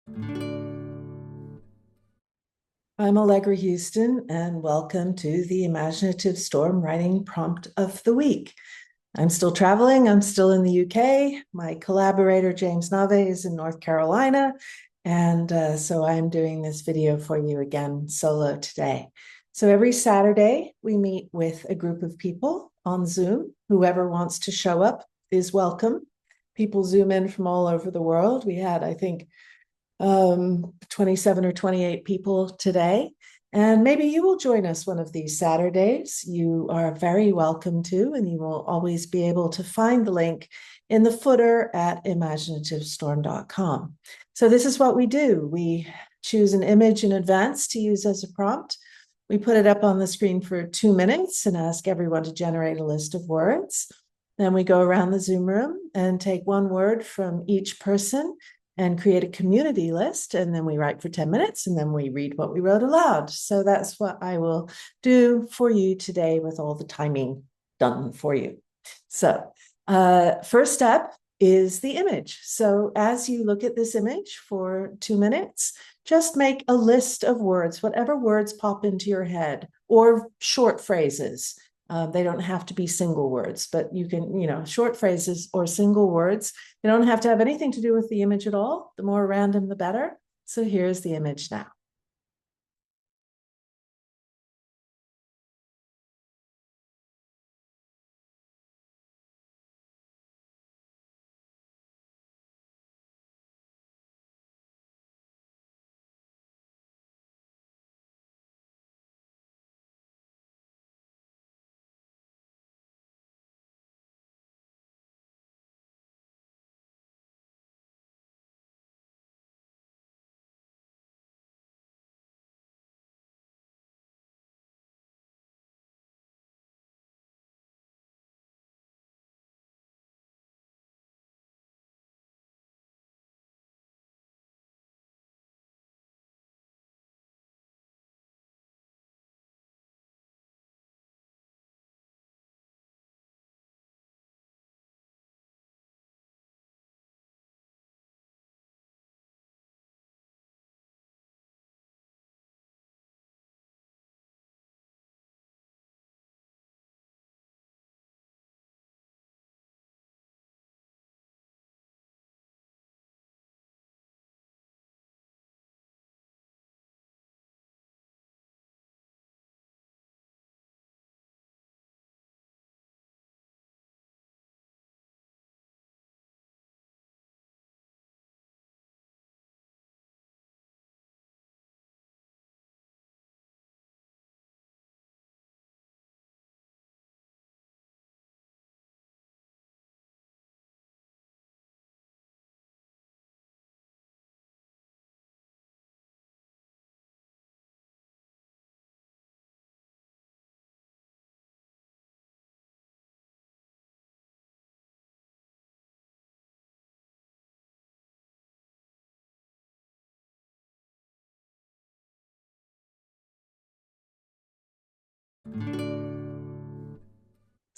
I'm Allegra Houston, and welcome to the Imaginative Storm Writing Prompt of the Week. I'm still traveling. I'm still in the UK. My collaborator, James Nave, is in North Carolina. And so I'm doing this video for you again solo today. So every Saturday, we meet with a group of people on Zoom. Whoever wants to show up is welcome. People Zoom in from all over the world. We had, I think, 27 or 28 people today. And maybe you will join us one of these Saturdays. You are very welcome to, and you will always be able to find the link in the footer at imaginativestorm.com. So this is what we do. We choose an image in advance to use as a prompt. We put it up on the screen for 2 minutes and ask everyone to generate a list of words. Then we go around the Zoom room and take one word from each person and create a community list. And then we write for 10 minutes and then we read what we wrote aloud. So that's what I will do for you today with all the timing done for you. So first step is the image. So as you look at this image for 2 minutes, just make a list of words, whatever words pop into your head, or short phrases. They don't have to be single words, but you can, short phrases or single words. They don't have to have anything to do with the image at all. The more random, the better. So here's the image now.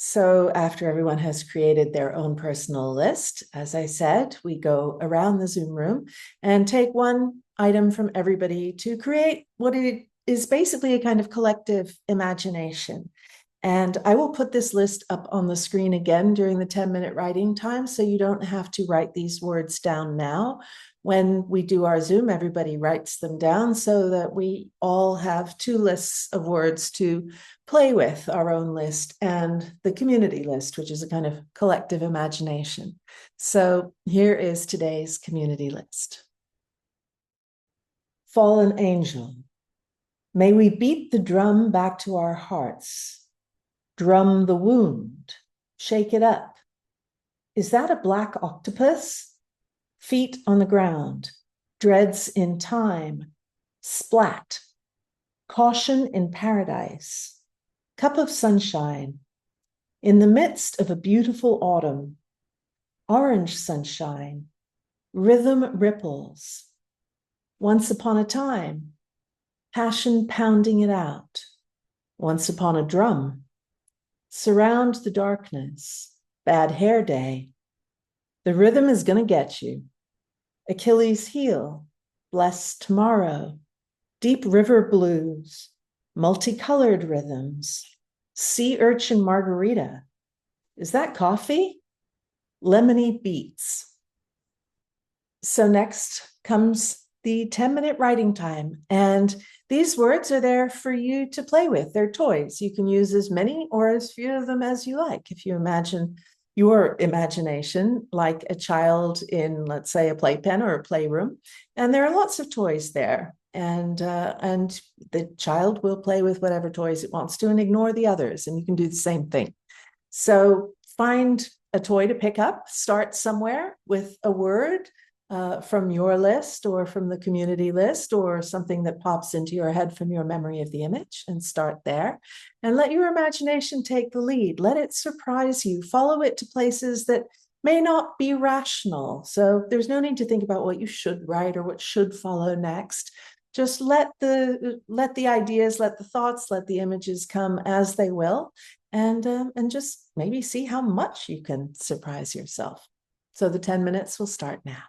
So after everyone has created their own personal list, as I said, we go around the Zoom room and take one item from everybody to create what it is basically a kind of collective imagination. And I will put this list up on the screen again during the 10-minute writing time, so you don't have to write these words down now. When we do our Zoom, everybody writes them down so that we all have 2 lists of words to play with, our own list and the community list, which is a kind of collective imagination. So here is today's community list. Fallen angel, may we beat the drum back to our hearts. Drum the wound, shake it up. Is that a black octopus? Feet on the ground, dreads in time, splat. Caution in paradise, cup of sunshine. In the midst of a beautiful autumn, orange sunshine, rhythm ripples. Once upon a time, passion pounding it out. Once upon a drum. Surround the darkness, bad hair day. The rhythm is going to get you. Achilles heel, blessed tomorrow, deep river blues, multicolored rhythms, sea urchin margarita. Is that coffee? Lemony beets. So next comes the 10-minute writing time. And these words are there for you to play with. They're toys. You can use as many or as few of them as you like. If you imagine your imagination like a child in, let's say, a playpen or a playroom, and there are lots of toys there. And the child will play with whatever toys it wants to and ignore the others. And you can do the same thing. So find a toy to pick up, start somewhere with a word from your list or from the community list or something that pops into your head from your memory of the image, and start there. And let your imagination take the lead. Let it surprise you. Follow it to places that may not be rational. So there's no need to think about what you should write or what should follow next. Just let the ideas, let the thoughts, let the images come as they will, and just maybe see how much you can surprise yourself. So the 10 minutes will start now.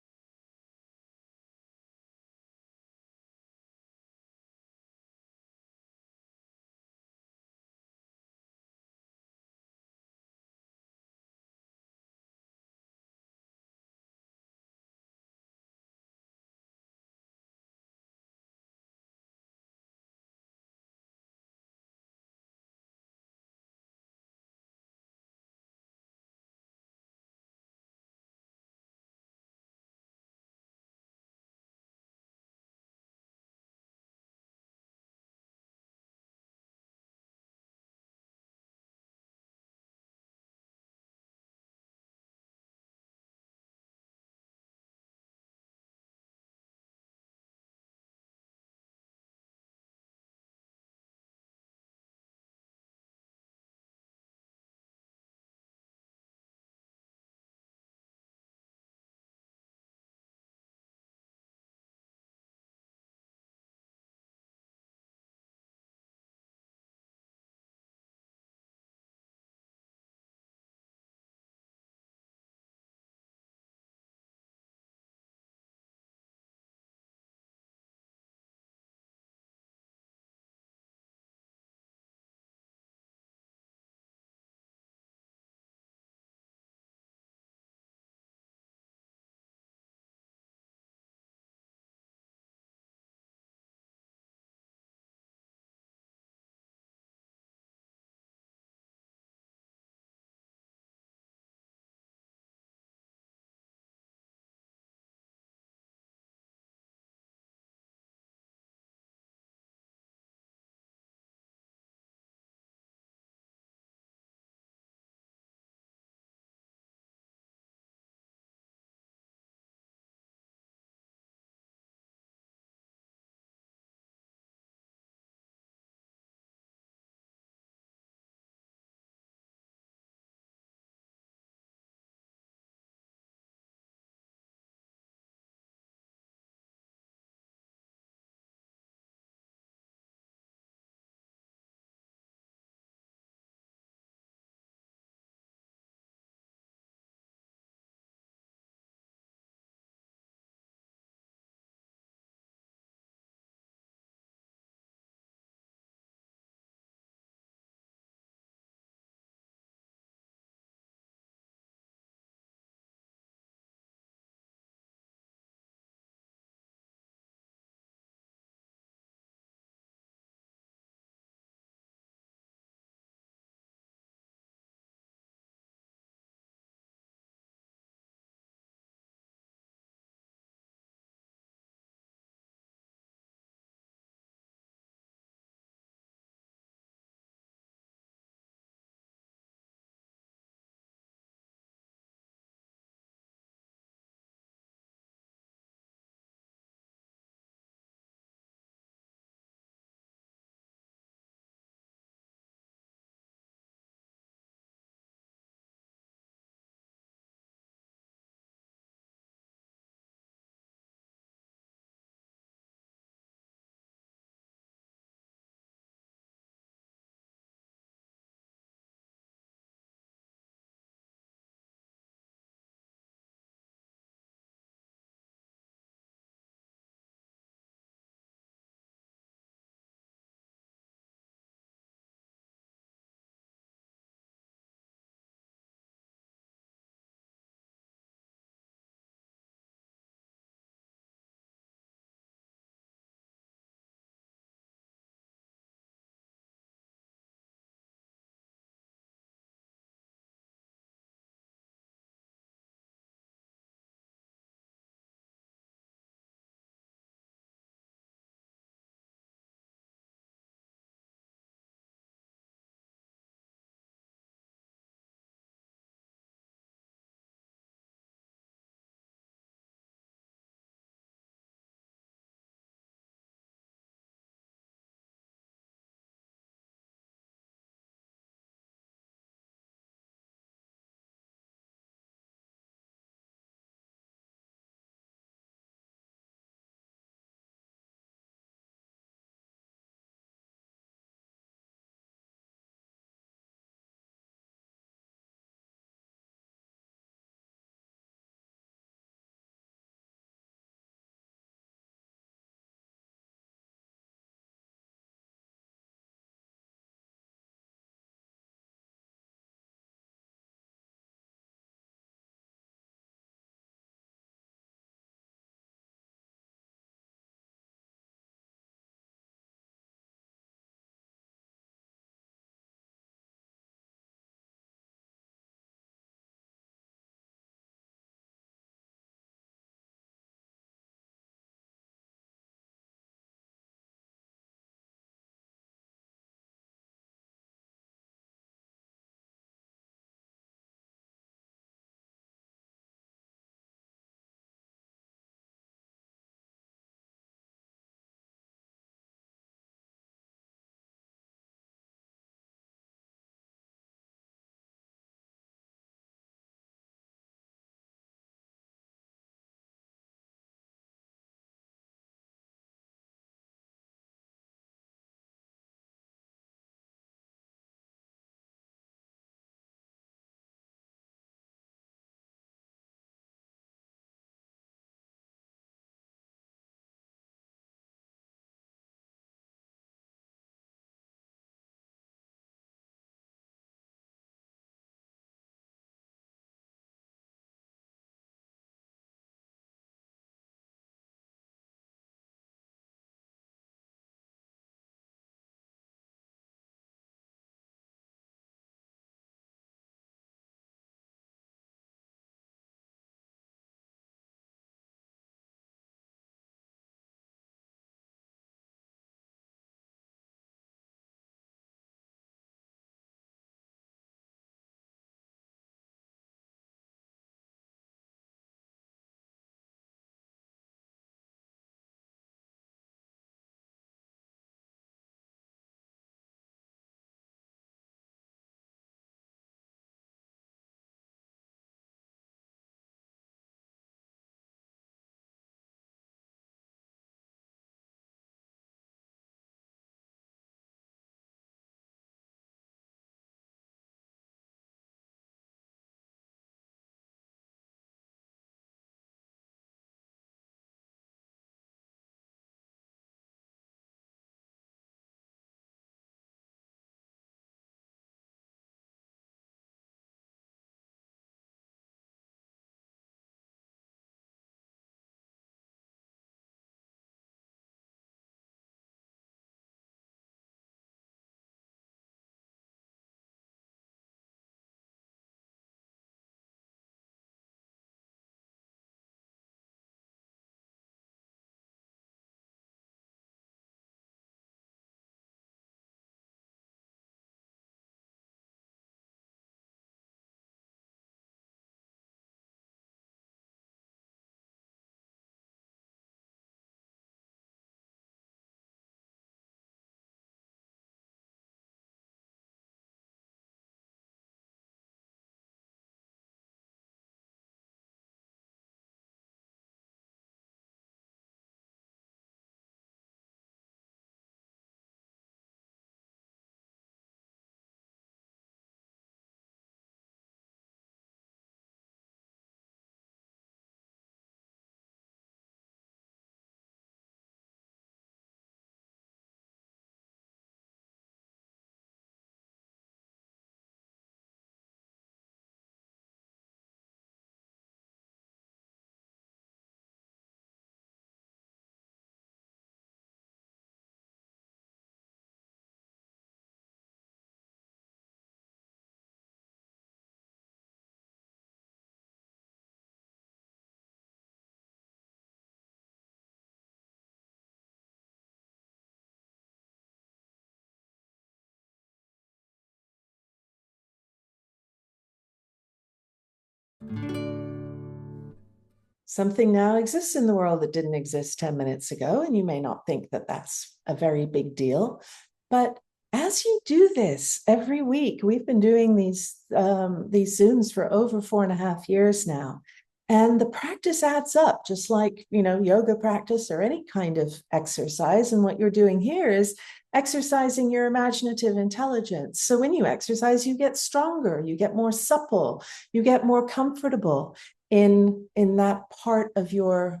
Something now exists in the world that didn't exist 10 minutes ago, and you may not think that that's a very big deal. But as you do this every week, we've been doing these Zooms for over 4.5 years now. And the practice adds up, just like, yoga practice or any kind of exercise. And what you're doing here is exercising your imaginative intelligence. So when you exercise, you get stronger, you get more supple, you get more comfortable in that part of your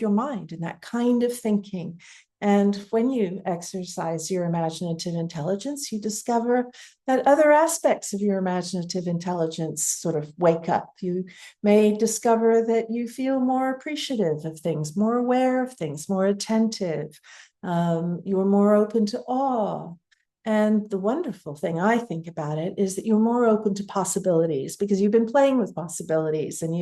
mind, in that kind of thinking. And when you exercise your imaginative intelligence, you discover that other aspects of your imaginative intelligence sort of wake up. You may discover that you feel more appreciative of things, more aware of things, more attentive. You're more open to awe. And the wonderful thing I think about it is that you're more open to possibilities because you've been playing with possibilities, and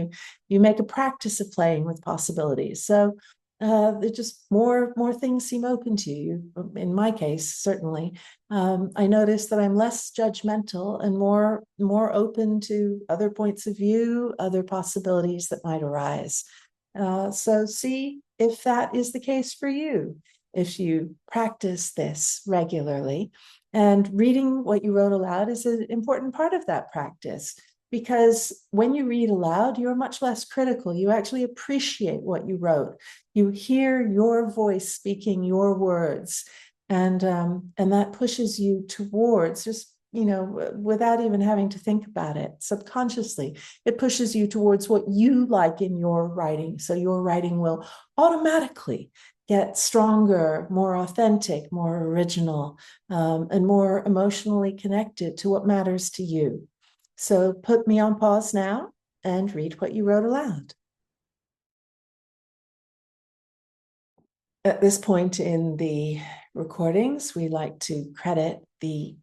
you make a practice of playing with possibilities. So there's just more things seem open to you. In my case, certainly, I notice that I'm less judgmental and more open to other points of view, other possibilities that might arise. So see if that is the case for you. If you practice this regularly, and reading what you wrote aloud is an important part of that practice, because when you read aloud, you're much less critical. You actually appreciate what you wrote. You hear your voice speaking your words, and that pushes you towards, just without even having to think about it subconsciously, it pushes you towards what you like in your writing. So your writing will automatically get stronger, more authentic, more original, and more emotionally connected to what matters to you. So put me on pause now and read what you wrote aloud. At this point in the recordings, we like to credit the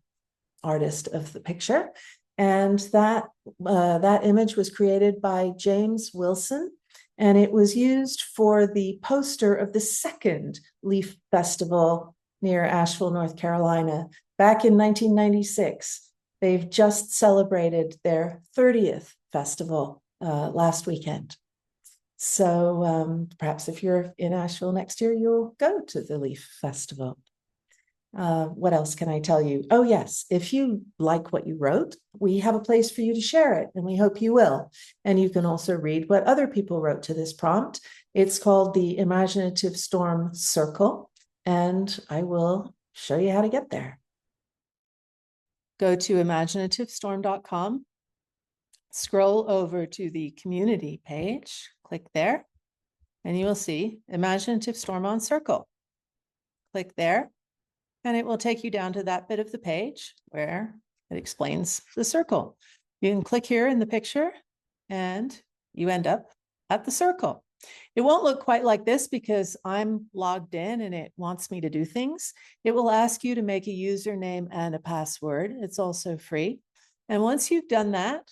artist of the picture. And that image was created by James Wilson, and it was used for the poster of the second Leaf Festival near Asheville, North Carolina, back in 1996. They've just celebrated their 30th festival last weekend. So perhaps if you're in Asheville next year, you'll go to the Leaf Festival. What else can I tell you? Oh, yes. If you like what you wrote, we have a place for you to share it, and we hope you will. And you can also read what other people wrote to this prompt. It's called the Imaginative Storm Circle, and I will show you how to get there. Go to imaginativestorm.com, scroll over to the community page, click there, and you will see Imaginative Storm on Circle. Click there. And it will take you down to that bit of the page where it explains the circle. You can click here in the picture and you end up at the circle. It won't look quite like this because I'm logged in and it wants me to do things. It will ask you to make a username and a password. It's also free. And once you've done that,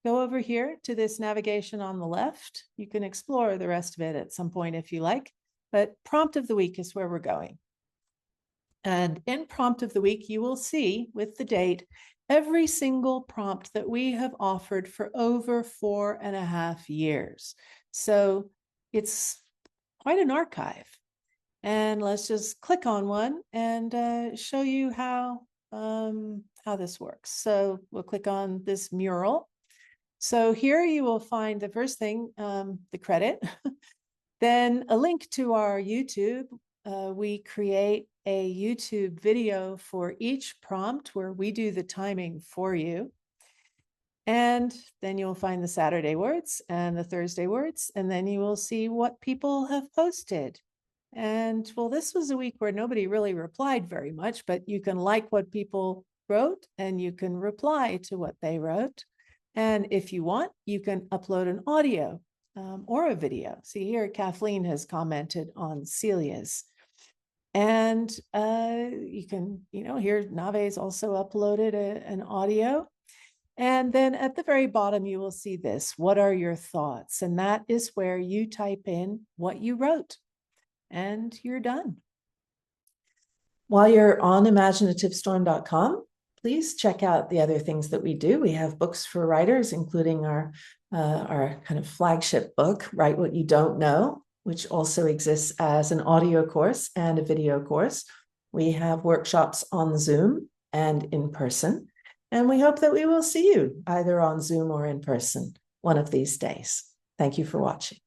go over here to this navigation on the left. You can explore the rest of it at some point if you like, but prompt of the week is where we're going. And in prompt of the week, you will see with the date every single prompt that we have offered for over 4.5 years. So it's quite an archive. And let's just click on one and show you how this works. So we'll click on this mural. So here you will find the first thing, the credit, then a link to our YouTube. We create a YouTube video for each prompt where we do the timing for you. And then you'll find the Saturday words and the Thursday words, and then you will see what people have posted. And well, this was a week where nobody really replied very much, but you can like what people wrote and you can reply to what they wrote. And if you want, you can upload an audio or a video. See here, Kathleen has commented on Celia's. And you can, here Nave's also uploaded an audio. And then at the very bottom, you will see this, what are your thoughts? And that is where you type in what you wrote and you're done. While you're on imaginativestorm.com, please check out the other things that we do. We have books for writers, including our kind of flagship book, Write What You Don't Know, which also exists as an audio course and a video course. We have workshops on Zoom and in person, and we hope that we will see you either on Zoom or in person one of these days. Thank you for watching.